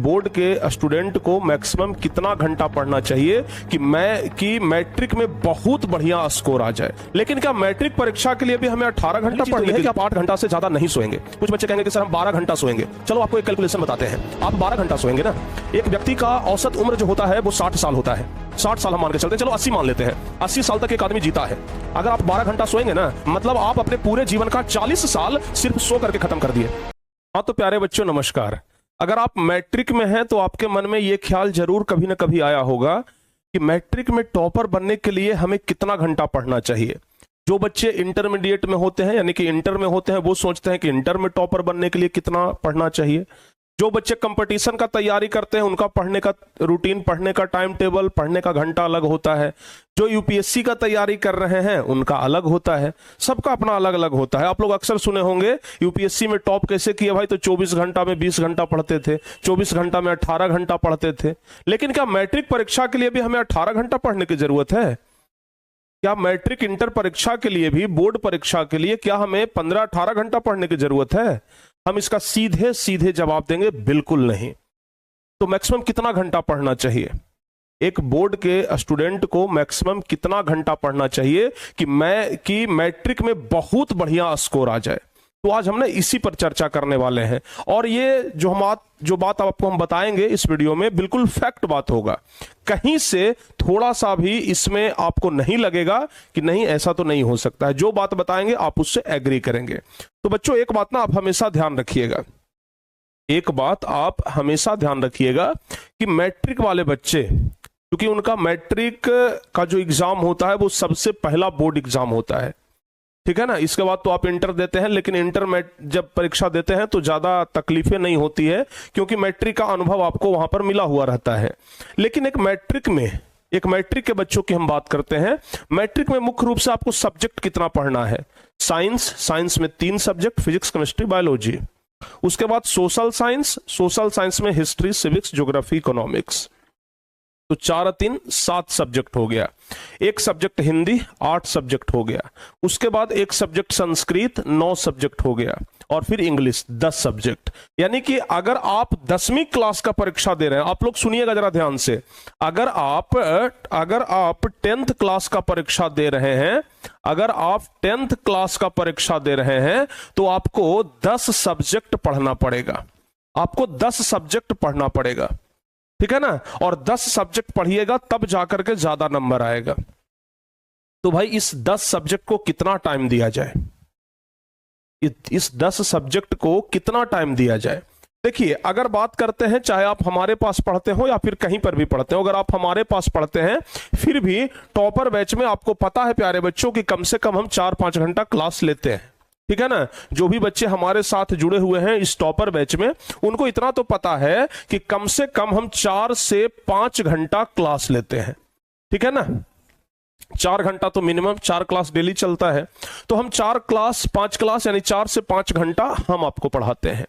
Board के student को maximum कितना घंटा पढ़ना चाहिए कि मैट्रिक में बहुत बढ़िया स्कोर आ जाए। लेकिन क्या मैट्रिक परीक्षा के लिए भी हमें 18 घंटा पढ़ने है कि आप 8 घंटा से ज्यादा नहीं सोएंगे? कुछ बच्चे कहेंगे कि सर हम 12 घंटा सोएंगे। चलो आपको एक कैलकुलेशन बताते हैं। आप 12 घंटा सोएंगे ना, एक व्यक्ति का औसत उम्र जो होता है वो 60 साल होता है। 60 साल हम मान के चलते हैं, चलो 80 मान लेते हैं। 80 साल तक एक आदमी जीता है। अगर आप 12 घंटा सोएंगे ना, मतलब आप अपने पूरे जीवन का 40 साल सिर्फ सो करके खत्म कर दिए। हाँ तो प्यारे बच्चों नमस्कार। अगर आप मैट्रिक में हैं तो आपके मन में यह ख्याल जरूर कभी ना कभी आया होगा कि मैट्रिक में टॉपर बनने के लिए हमें कितना घंटा पढ़ना चाहिए। जो बच्चे इंटरमीडिएट में होते हैं यानी कि इंटर में होते हैं वो सोचते हैं कि इंटर में टॉपर बनने के लिए कितना पढ़ना चाहिए। जो बच्चे कंपटीशन का तैयारी करते हैं उनका पढ़ने का रूटीन, पढ़ने का टाइम टेबल, पढ़ने का घंटा अलग होता है। जो यूपीएससी का तैयारी कर रहे हैं उनका अलग होता है। सबका अपना अलग अलग होता है। आप लोग अक्सर सुने होंगे यूपीएससी में टॉप कैसे किया भाई, तो 24 घंटा में 20 घंटा पढ़ते थे, 24 घंटा में 18 घंटा पढ़ते थे। लेकिन क्या मैट्रिक परीक्षा के लिए भी हमें 18 घंटा पढ़ने की जरूरत है? क्या मैट्रिक इंटर परीक्षा के लिए भी, बोर्ड परीक्षा के लिए क्या हमें 15-18 घंटा पढ़ने की जरूरत है? हम इसका सीधे सीधे जवाब देंगे बिल्कुल नहीं। तो मैक्सिमम कितना घंटा पढ़ना चाहिए? एक बोर्ड के स्टूडेंट को मैक्सिमम कितना घंटा पढ़ना चाहिए कि मैट्रिक में बहुत बढ़िया स्कोर आ जाए? तो आज हम ना इसी पर चर्चा करने वाले हैं। और ये जो बात आपको हम बताएंगे इस वीडियो में बिल्कुल फैक्ट बात होगा। कहीं से थोड़ा सा भी इसमें आपको नहीं लगेगा कि नहीं ऐसा तो नहीं हो सकता है। जो बात बताएंगे आप उससे एग्री करेंगे। तो बच्चों एक बात ना आप हमेशा ध्यान रखिएगा, एक बात आप हमेशा ध्यान रखिएगा कि मैट्रिक वाले बच्चे, क्योंकि उनका मैट्रिक का जो एग्जाम होता है वो सबसे पहला बोर्ड एग्जाम होता है, ठीक है ना। इसके बाद तो आप इंटर देते हैं, लेकिन इंटर में जब परीक्षा देते हैं तो ज्यादा तकलीफें नहीं होती है क्योंकि मैट्रिक का अनुभव आपको वहां पर मिला हुआ रहता है। लेकिन एक मैट्रिक के बच्चों की हम बात करते हैं। मैट्रिक में मुख्य रूप से आपको सब्जेक्ट कितना पढ़ना है? साइंस में 3 सब्जेक्ट, फिजिक्स, केमिस्ट्री, बायोलॉजी। उसके बाद सोशल साइंस में हिस्ट्री, सिविक्स, ज्योग्राफी, इकोनॉमिक्स। तो 4 और 3 7 सब्जेक्ट हो गया। एक सब्जेक्ट हिंदी 8 सब्जेक्ट हो गया। उसके बाद एक सब्जेक्ट संस्कृत 9 सब्जेक्ट हो गया। और फिर इंग्लिश 10 सब्जेक्ट। यानी कि अगर आप 10वीं क्लास का परीक्षा दे रहे हैं, आप लोग सुनिएगा जरा ध्यान से, अगर आप 10th क्लास का परीक्षा दे रहे हैं, अगर आप 10th क्लास का परीक्षा दे रहे हैं तो आपको 10 सब्जेक्ट पढ़ना पड़ेगा। आपको 10 सब्जेक्ट पढ़ना पड़ेगा, ठीक है ना। और 10 सब्जेक्ट पढ़िएगा तब जाकर के ज्यादा नंबर आएगा। तो भाई इस 10 सब्जेक्ट को कितना टाइम दिया जाए? इस 10 सब्जेक्ट को कितना टाइम दिया जाए? देखिए अगर बात करते हैं, चाहे आप हमारे पास पढ़ते हो या फिर कहीं पर भी पढ़ते हो, अगर आप हमारे पास पढ़ते हैं फिर भी टॉपर बैच में आपको पता है प्यारे बच्चों कि कम से कम हम 4-5 घंटा क्लास लेते हैं, ठीक है ना। जो भी बच्चे हमारे साथ जुड़े हुए हैं इस टॉपर बैच में उनको इतना तो पता है कि कम से कम हम 4 से 5 घंटा क्लास लेते हैं, ठीक है ना। 4 घंटा तो मिनिमम, 4 क्लास डेली चलता है। तो हम 5 क्लास यानी 4 से 5 घंटा हम आपको पढ़ाते हैं।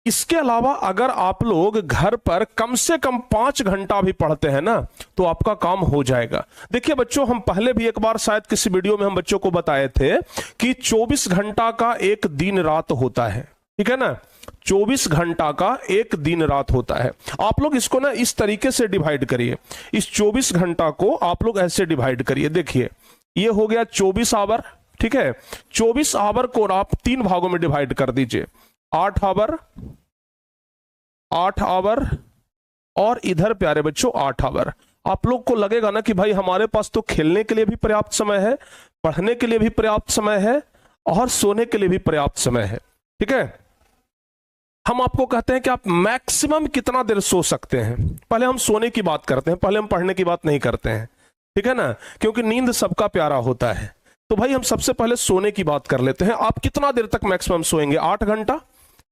इसके अलावा अगर आप लोग घर पर कम से कम 5 घंटा भी पढ़ते हैं ना तो आपका काम हो जाएगा। देखिए बच्चों, हम पहले भी एक बार शायद किसी वीडियो में हम बच्चों को बताए थे कि 24 घंटा का एक दिन रात होता है, ठीक है ना। 24 घंटा का एक दिन रात होता है। आप लोग इसको ना इस तरीके से डिवाइड करिए। इस 24 घंटा को आप लोग ऐसे डिवाइड करिए। देखिए ये हो गया 24 आवर, ठीक है। 24 आवर को आप 3 भागों में डिवाइड कर दीजिए। 8 आवर और इधर प्यारे बच्चों 8 आवर। आप लोग को लगेगा ना कि भाई हमारे पास तो खेलने के लिए भी पर्याप्त समय है, पढ़ने के लिए भी पर्याप्त समय है और सोने के लिए भी पर्याप्त समय है, ठीक है। हम आपको कहते हैं कि आप मैक्सिमम कितना देर सो सकते हैं। पहले हम सोने की बात करते हैं, पहले हम पढ़ने की बात नहीं करते हैं, ठीक है ना, क्योंकि नींद सबका प्यारा होता है। तो भाई हम सबसे पहले सोने की बात कर लेते हैं। आप कितना देर तक मैक्सिमम सोएंगे? 8 घंटा।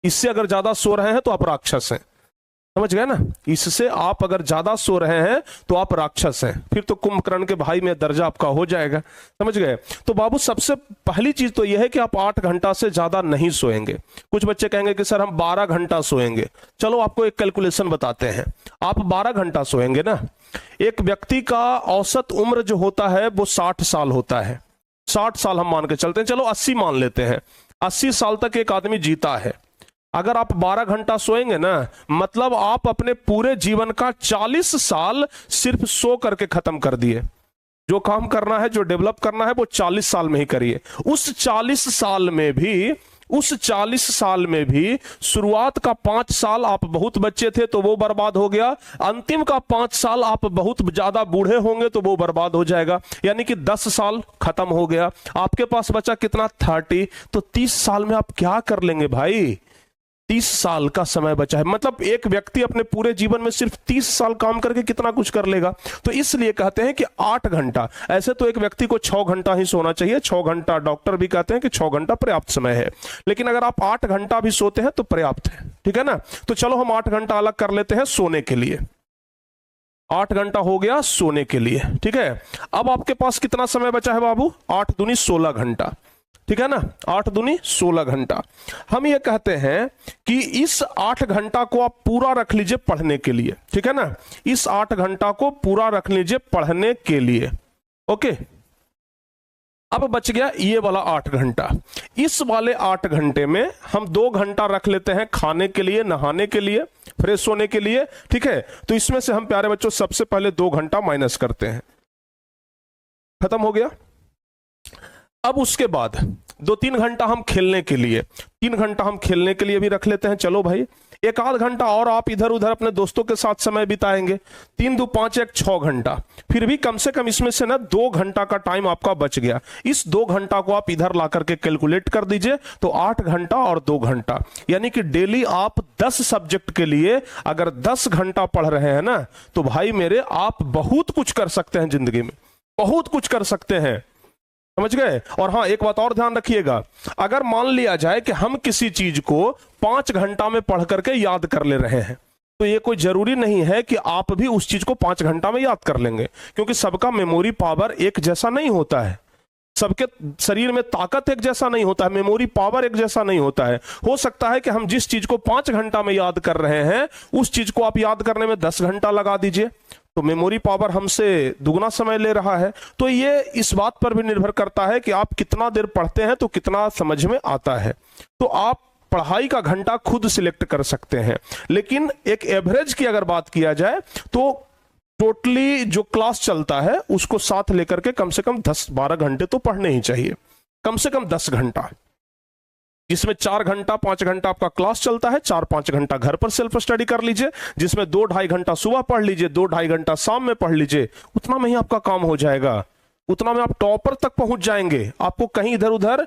इससे अगर ज्यादा सो रहे हैं तो आप राक्षस हैं, समझ गए ना। इससे आप अगर ज्यादा सो रहे हैं तो आप राक्षस हैं, फिर तो कुंभकर्ण के भाई में दर्जा आपका हो जाएगा, समझ गए। तो बाबू सबसे पहली चीज तो यह है कि आप 8 घंटा से ज्यादा नहीं सोएंगे। कुछ बच्चे कहेंगे कि सर हम 12 घंटा सोएंगे। चलो आपको एक कैलकुलेशन बताते हैं। आप 12 घंटा सोएंगे ना, एक व्यक्ति का औसत उम्र जो होता है वो 60 साल होता है। 60 साल हम मान के चलते हैं, चलो 80 मान लेते हैं। 80 साल तक एक आदमी जीता है। अगर आप 12 घंटा सोएंगे ना, मतलब आप अपने पूरे जीवन का 40 साल सिर्फ सो करके खत्म कर दिए। जो काम करना है, जो डेवलप करना है, वो 40 साल में ही करिए। उस 40 साल में भी शुरुआत का 5 साल आप बहुत बच्चे थे तो वो बर्बाद हो गया, अंतिम का 5 साल आप बहुत ज्यादा बूढ़े होंगे तो वो बर्बाद हो जाएगा, यानी कि 10 साल खत्म हो गया। आपके पास बचा कितना? 30। तो 30 साल में आप क्या कर लेंगे भाई? 30 साल का समय बचा है, मतलब एक व्यक्ति अपने पूरे जीवन में सिर्फ 30 साल काम करके कितना कुछ कर लेगा। तो इसलिए कहते हैं कि 8 घंटा, ऐसे तो एक व्यक्ति को 6 घंटा ही सोना चाहिए, 6 घंटा डॉक्टर भी कहते हैं कि 6 घंटा पर्याप्त समय है, लेकिन अगर आप 8 घंटा भी सोते हैं तो पर्याप्त है, ठीक है ना। तो चलो हम 8 घंटा अलग कर लेते हैं सोने के लिए। 8 घंटा हो गया सोने के लिए, ठीक है। अब आपके पास कितना समय बचा है बाबू? 8 दूनी 16 घंटा, ठीक है ना। 8 दूनी 16 घंटा। हम ये कहते हैं कि इस 8 घंटा को आप पूरा रख लीजिए पढ़ने के लिए, ठीक है ना। इस 8 घंटा को पूरा रख लीजिए पढ़ने के लिए, ओके। अब बच गया ये वाला 8 घंटा। इस वाले 8 घंटे में हम 2 घंटा रख लेते हैं खाने के लिए, नहाने के लिए, फ्रेश होने के लिए, ठीक है। तो इसमें से हम प्यारे बच्चों सबसे पहले 2 घंटा माइनस करते हैं, खत्म हो गया। अब उसके बाद 2-3 घंटा हम खेलने के लिए, 3 घंटा हम खेलने के लिए भी रख लेते हैं। चलो भाई, 1 आध घंटा और आप इधर उधर अपने दोस्तों के साथ समय बिताएंगे। 3 2 5 1 6 घंटा, फिर भी कम से कम इसमें से ना 2 घंटा का टाइम आपका बच गया। इस 2 घंटा को आप इधर ला करके कैलकुलेट कर दीजिए, तो 8 घंटा और 2 घंटा, यानी कि डेली आप 10 सब्जेक्ट के लिए अगर 10 घंटा पढ़ रहे हैं ना, तो भाई मेरे आप बहुत कुछ कर सकते हैं जिंदगी में, बहुत कुछ कर सकते हैं, समझ गए। और हाँ, एक बात और ध्यान रखिएगा, अगर मान लिया जाए कि हम किसी चीज को 5 घंटा में पढ़ करके याद कर ले रहे हैं, तो ये कोई जरूरी नहीं है कि आप भी उस चीज को 5 घंटा में याद कर लेंगे, क्योंकि सबका मेमोरी पावर एक जैसा नहीं होता है, सबके शरीर में ताकत एक जैसा नहीं होता है, मेमोरी पावर एक जैसा नहीं होता है। हो सकता है कि हम जिस चीज को 5 घंटा में याद कर रहे हैं, उस चीज को आप याद करने में 10 घंटा लगा दीजिए, तो मेमोरी पावर हमसे दुगना समय ले रहा है। तो ये इस बात पर भी निर्भर करता है कि आप कितना देर पढ़ते हैं तो कितना समझ में आता है। तो आप पढ़ाई का घंटा खुद सिलेक्ट कर सकते हैं, लेकिन एक एवरेज की अगर बात किया जाए तो टोटली जो क्लास चलता है उसको साथ लेकर के कम से कम 10-12 घंटे तो पढ़ने ही चाहिए, कम से कम 10 घंटा, जिसमें 4 घंटा 5 घंटा आपका क्लास चलता है, 4-5 घंटा घर पर सेल्फ स्टडी कर लीजिए, जिसमें 2-2.5 घंटा सुबह पढ़ लीजिए, 2-2.5 घंटा शाम में पढ़ लीजिए। उतना में ही आपका काम हो जाएगा, उतना में आप टॉपर तक पहुंच जाएंगे। आपको कहीं इधर उधर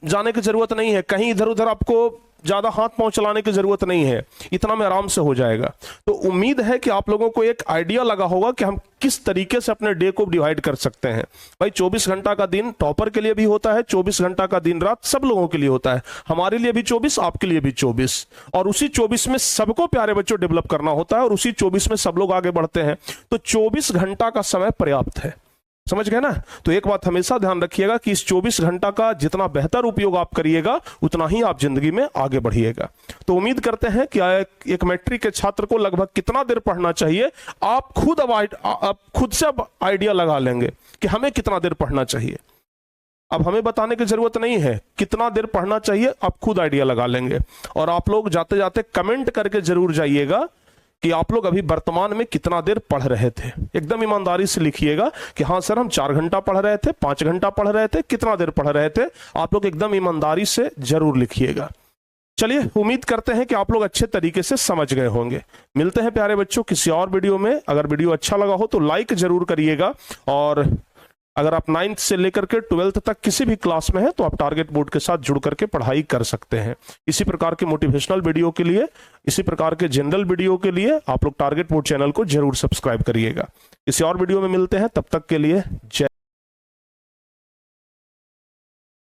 जाने की जरूरत नहीं है, कहीं इधर उधर आपको ज्यादा हाथ पांव चलाने की जरूरत नहीं है, इतना में आराम से हो जाएगा। तो उम्मीद है कि आप लोगों को एक आइडिया लगा होगा कि हम किस तरीके से अपने डे को डिवाइड कर सकते हैं। भाई 24 घंटा का दिन टॉपर के लिए भी होता है, 24 घंटा का दिन रात सब लोगों के लिए होता है, हमारे लिए भी 24, आपके लिए भी 24, और उसी 24 में सबको प्यारे बच्चों डेवलप करना होता है, और उसी 24 में सब लोग आगे बढ़ते हैं। तो 24 घंटा का समय पर्याप्त है, समझ गए ना। तो एक बात हमेशा ध्यान रखिएगा कि इस 24 घंटा का जितना बेहतर उपयोग आप करिएगा उतना ही आप जिंदगी में आगे बढ़िएगा। तो उम्मीद करते हैं कि एक मैट्रिक के छात्र को लगभग कितना देर पढ़ना चाहिए, आप खुद से आइडिया लगा लेंगे कि हमें कितना देर पढ़ना चाहिए। अब हमें बताने की जरूरत नहीं है कितना देर पढ़ना चाहिए, आप खुद आइडिया लगा लेंगे। और आप लोग जाते जाते कमेंट करके जरूर जाइएगा कि आप लोग अभी वर्तमान में कितना देर पढ़ रहे थे। एकदम ईमानदारी से लिखिएगा कि हाँ सर हम 4 घंटा पढ़ रहे थे, 5 घंटा पढ़ रहे थे, कितना देर पढ़ रहे थे। आप लोग एकदम ईमानदारी से जरूर लिखिएगा। चलिए, उम्मीद करते हैं कि आप लोग अच्छे तरीके से समझ गए होंगे। मिलते हैं प्यारे बच्चों किसी और वीडियो में। अगर वीडियो अच्छा लगा हो तो लाइक जरूर करिएगा, और अगर आप 9th से लेकर के 12th तक किसी भी क्लास में हैं तो आप टारगेट बोर्ड के साथ जुड़ करके पढ़ाई कर सकते हैं। इसी प्रकार के मोटिवेशनल वीडियो के लिए, इसी प्रकार के जनरल वीडियो के लिए आप लोग टारगेट बोर्ड चैनल को जरूर सब्सक्राइब करिएगा। किसी और वीडियो में मिलते हैं, तब तक के लिए जय।